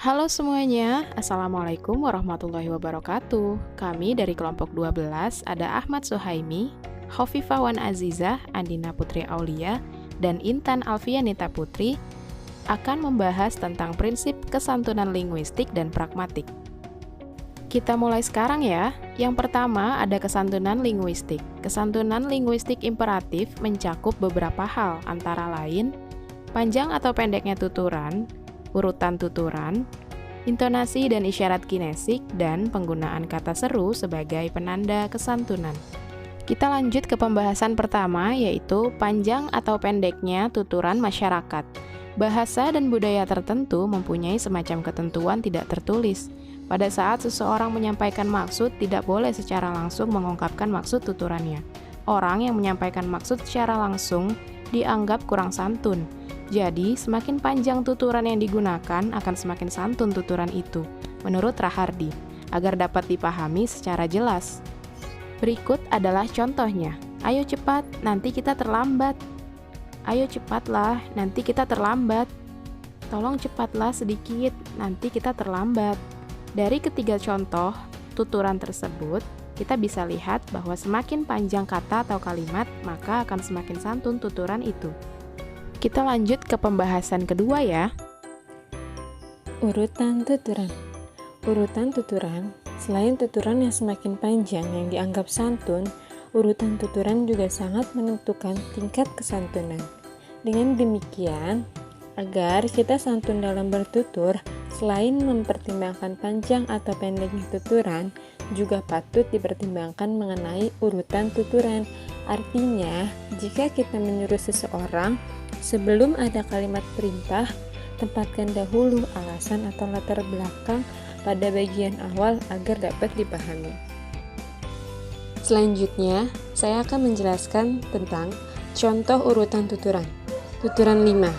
Halo semuanya, Assalamualaikum warahmatullahi wabarakatuh. Kami dari kelompok 12 ada Ahmad Suhaimi, Khofifah Wan Azizah, Andina Putri Aulia, dan Intan Alfianita Putri akan membahas tentang prinsip kesantunan linguistik dan pragmatik. Kita mulai sekarang ya. Yang pertama ada kesantunan linguistik. Kesantunan linguistik imperatif mencakup beberapa hal, antara lain panjang atau pendeknya tuturan, urutan tuturan, intonasi dan isyarat kinesik, dan penggunaan kata seru sebagai penanda kesantunan. Kita lanjut ke pembahasan pertama, yaitu panjang atau pendeknya tuturan masyarakat. Bahasa dan budaya tertentu mempunyai semacam ketentuan tidak tertulis. Pada saat seseorang menyampaikan maksud, tidak boleh secara langsung mengungkapkan maksud tuturannya. Orang yang menyampaikan maksud secara langsung dianggap kurang santun. Jadi, semakin panjang tuturan yang digunakan, akan semakin santun tuturan itu, menurut Rahardi, agar dapat dipahami secara jelas. Berikut adalah contohnya. Ayo cepat, nanti kita terlambat. Ayo cepatlah, nanti kita terlambat. Tolong cepatlah sedikit, nanti kita terlambat. Dari ketiga contoh tuturan tersebut, kita bisa lihat bahwa semakin panjang kata atau kalimat, maka akan semakin santun tuturan itu. Kita lanjut ke pembahasan kedua ya. Urutan tuturan. Urutan tuturan, selain tuturan yang semakin panjang yang dianggap santun, urutan tuturan juga sangat menentukan tingkat kesantunan. Dengan demikian, agar kita santun dalam bertutur, selain mempertimbangkan panjang atau pendeknya tuturan, juga patut dipertimbangkan mengenai urutan tuturan. Artinya, jika kita menyuruh seseorang, sebelum ada kalimat perintah, tempatkan dahulu alasan atau latar belakang pada bagian awal agar dapat dipahami. Selanjutnya, saya akan menjelaskan tentang contoh urutan tuturan. Tuturan 5.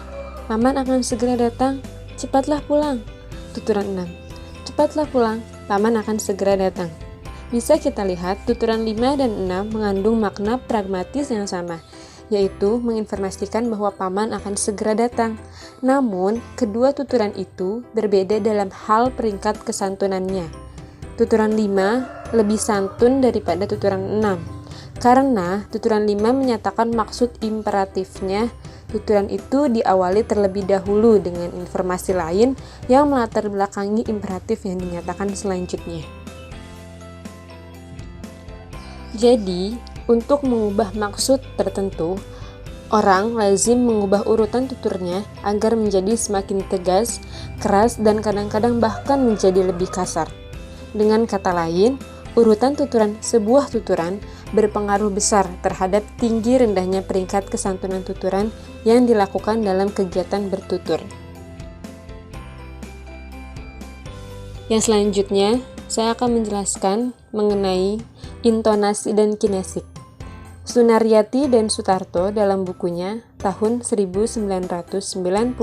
Paman akan segera datang, cepatlah pulang. Tuturan 6. Cepatlah pulang, paman akan segera datang. Bisa kita lihat, tuturan 5 dan 6 mengandung makna pragmatis yang sama, yaitu menginformasikan bahwa paman akan segera datang. Namun, kedua tuturan itu berbeda dalam hal peringkat kesantunannya. Tuturan 5 lebih santun daripada tuturan 6, karena tuturan 5 menyatakan maksud imperatifnya. Tuturan itu diawali terlebih dahulu dengan informasi lain yang melatar belakangi imperatif yang dinyatakan selanjutnya. Jadi, untuk mengubah maksud tertentu, orang lazim mengubah urutan tuturnya agar menjadi semakin tegas, keras, dan kadang-kadang bahkan menjadi lebih kasar. Dengan kata lain, urutan tuturan sebuah tuturan berpengaruh besar terhadap tinggi rendahnya peringkat kesantunan tuturan yang dilakukan dalam kegiatan bertutur. Yang selanjutnya, saya akan menjelaskan mengenai intonasi dan kinesik. Sunaryati dan Sutarto dalam bukunya tahun 1998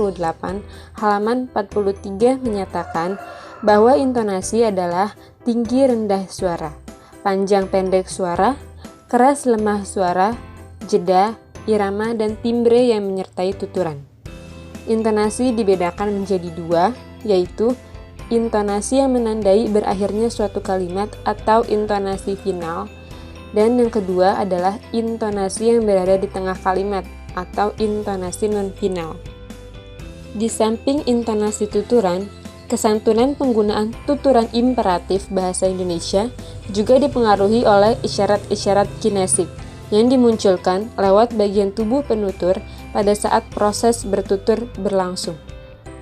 halaman 43 menyatakan bahwa intonasi adalah tinggi rendah suara, panjang pendek suara, keras lemah suara, jeda, irama, dan timbre yang menyertai tuturan. Intonasi dibedakan menjadi dua, yaitu intonasi yang menandai berakhirnya suatu kalimat atau intonasi final, dan yang kedua adalah intonasi yang berada di tengah kalimat atau intonasi non-final. Di samping intonasi tuturan, kesantunan penggunaan tuturan imperatif bahasa Indonesia juga dipengaruhi oleh isyarat-isyarat kinesik yang dimunculkan lewat bagian tubuh penutur pada saat proses bertutur berlangsung.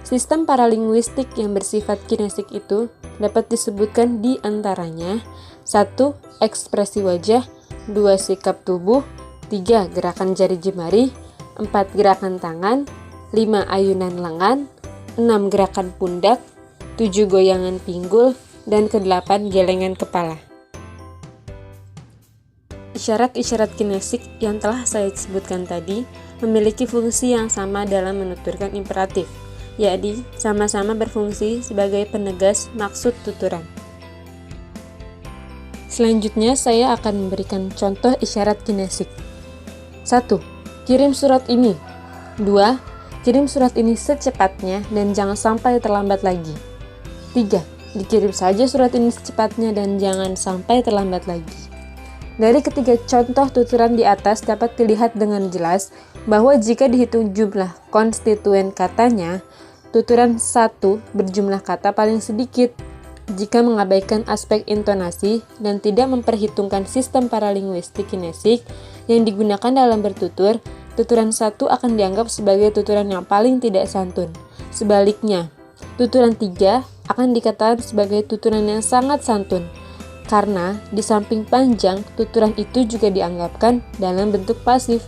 Sistem paralinguistik yang bersifat kinesik itu dapat disebutkan di antaranya 1. Ekspresi wajah, 2. Sikap tubuh, 3. Gerakan jari jemari, 4. Gerakan tangan, 5. Ayunan lengan, 6. Gerakan pundak, 7. Goyangan pinggul, dan ke-8 gelengan kepala. Isyarat-isyarat kinesik yang telah saya sebutkan tadi memiliki fungsi yang sama dalam menuturkan imperatif, yakni sama-sama berfungsi sebagai penegas maksud tuturan. Selanjutnya saya akan memberikan contoh isyarat kinesik. 1. Kirim surat ini. 2. Kirim surat ini secepatnya dan jangan sampai terlambat lagi. 3. Dikirim saja surat ini secepatnya dan jangan sampai terlambat lagi. Dari ketiga contoh tuturan di atas dapat dilihat dengan jelas bahwa jika dihitung jumlah konstituen katanya, tuturan 1 berjumlah kata paling sedikit. Jika mengabaikan aspek intonasi dan tidak memperhitungkan sistem paralinguistik kinesik yang digunakan dalam bertutur, tuturan 1 akan dianggap sebagai tuturan yang paling tidak santun. Sebaliknya, tuturan 3 akan dikatakan sebagai tuturan yang sangat santun. Karena di samping panjang, tuturan itu juga dianggapkan dalam bentuk pasif.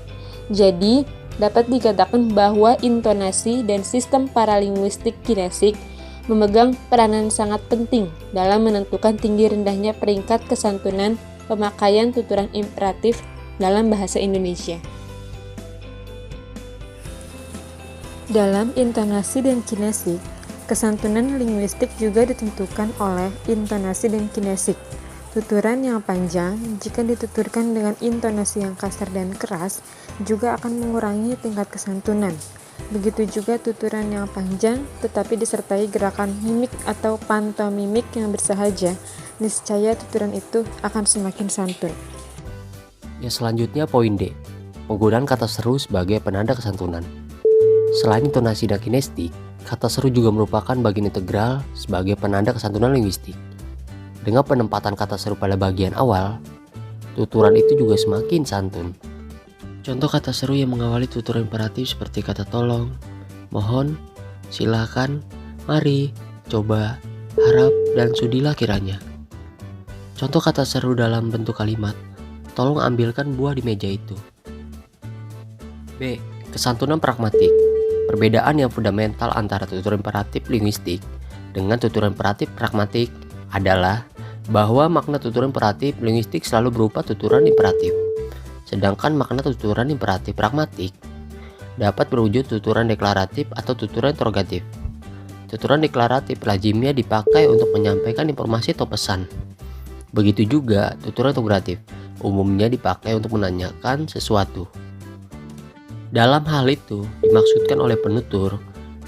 Jadi, dapat dikatakan bahwa intonasi dan sistem paralinguistik kinesik memegang peranan sangat penting dalam menentukan tinggi rendahnya peringkat kesantunan pemakaian tuturan imperatif dalam bahasa Indonesia. Dalam intonasi dan kinesik, kesantunan linguistik juga ditentukan oleh intonasi dan kinesik. Tuturan yang panjang, jika dituturkan dengan intonasi yang kasar dan keras, juga akan mengurangi tingkat kesantunan. Begitu juga tuturan yang panjang, tetapi disertai gerakan mimik atau pantomimik yang bersahaja, niscaya tuturan itu akan semakin santun. Ya, selanjutnya poin D, penggunaan kata seru sebagai penanda kesantunan. Selain intonasi dan kinestik, kata seru juga merupakan bagian integral sebagai penanda kesantunan linguistik. Dengan penempatan kata seru pada bagian awal, tuturan itu juga semakin santun. Contoh kata seru yang mengawali tuturan imperatif seperti kata tolong, mohon, silakan, mari, coba, harap, dan sudilah kiranya. Contoh kata seru dalam bentuk kalimat, tolong ambilkan buah di meja itu. B. Kesantunan pragmatik. Perbedaan yang fundamental antara tuturan imperatif linguistik dengan tuturan imperatif pragmatik adalah bahwa makna tuturan imperatif linguistik selalu berupa tuturan imperatif, sedangkan makna tuturan imperatif pragmatik dapat berwujud tuturan deklaratif atau tuturan interrogatif. Tuturan deklaratif lazimnya dipakai untuk menyampaikan informasi atau pesan. Begitu juga tuturan interrogatif umumnya dipakai untuk menanyakan sesuatu. Dalam hal itu dimaksudkan oleh penutur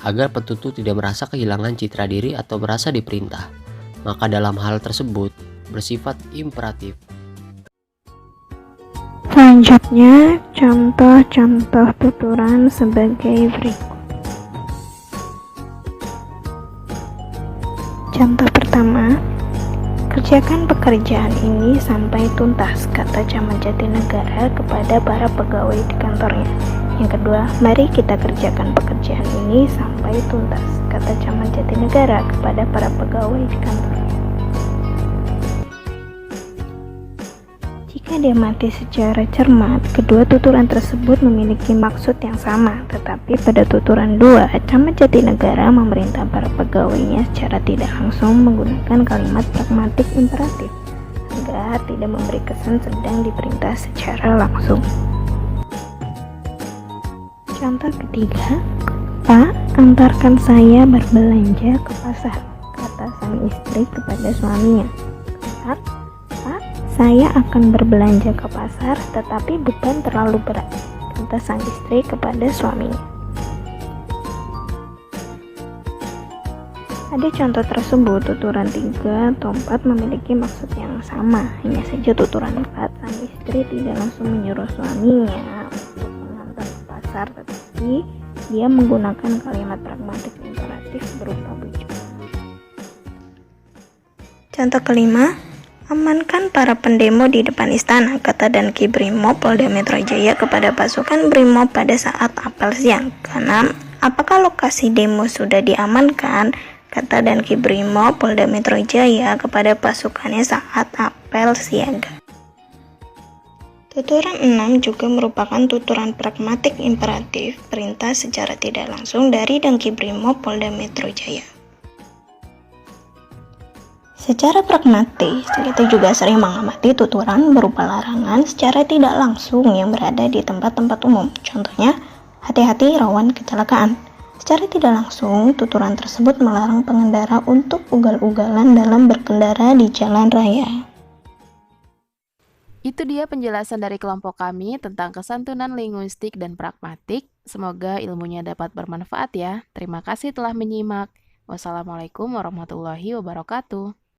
agar penutur tidak merasa kehilangan citra diri atau merasa diperintah. Maka dalam hal tersebut bersifat imperatif. Selanjutnya, contoh-contoh tuturan sebagai berikut. Contoh pertama, kerjakan pekerjaan ini sampai tuntas, kata Camat Jatinegara kepada para pegawai di kantornya. Yang kedua, mari kita kerjakan pekerjaan ini sampai tuntas, kata Camat Jatinegara kepada para pegawai di kantornya. Jika diamati secara cermat, kedua tuturan tersebut memiliki maksud yang sama, tetapi pada tuturan 2, Camat Jatinegara memerintah para pegawainya secara tidak langsung menggunakan kalimat pragmatik imperatif, agar tidak memberi kesan sedang diperintah secara langsung. Contoh ketiga, Pak, antarkan saya berbelanja ke pasar, kata sang istri kepada suaminya. Pak, saya akan berbelanja ke pasar, tetapi bukan terlalu berat, kata sang istri kepada suaminya. Pada contoh tersebut, tuturan 3 atau 4 memiliki maksud yang sama. Hanya saja tuturan 4, sang istri tidak langsung menyuruh suaminya untuk mengantar ke pasar, tetapi dia menggunakan kalimat pragmatik imperatif berupa bujuk. Contoh kelima, amankan para pendemo di depan istana, kata Danki Brimob Polda Metro Jaya kepada pasukan Brimob pada saat apel siang. Keenam, apakah lokasi demo sudah diamankan, kata Danki Brimob Polda Metro Jaya kepada pasukannya saat apel siaga. Tuturan 6 juga merupakan tuturan pragmatik imperatif, perintah secara tidak langsung dari Danki Brimob Polda Metro Jaya. Secara pragmatis, kita juga sering mengamati tuturan berupa larangan secara tidak langsung yang berada di tempat-tempat umum. Contohnya, hati-hati rawan kecelakaan. Secara tidak langsung, tuturan tersebut melarang pengendara untuk ugal-ugalan dalam berkendara di jalan raya. Itu dia penjelasan dari kelompok kami tentang kesantunan linguistik dan pragmatik. Semoga ilmunya dapat bermanfaat ya. Terima kasih telah menyimak. Wassalamualaikum warahmatullahi wabarakatuh.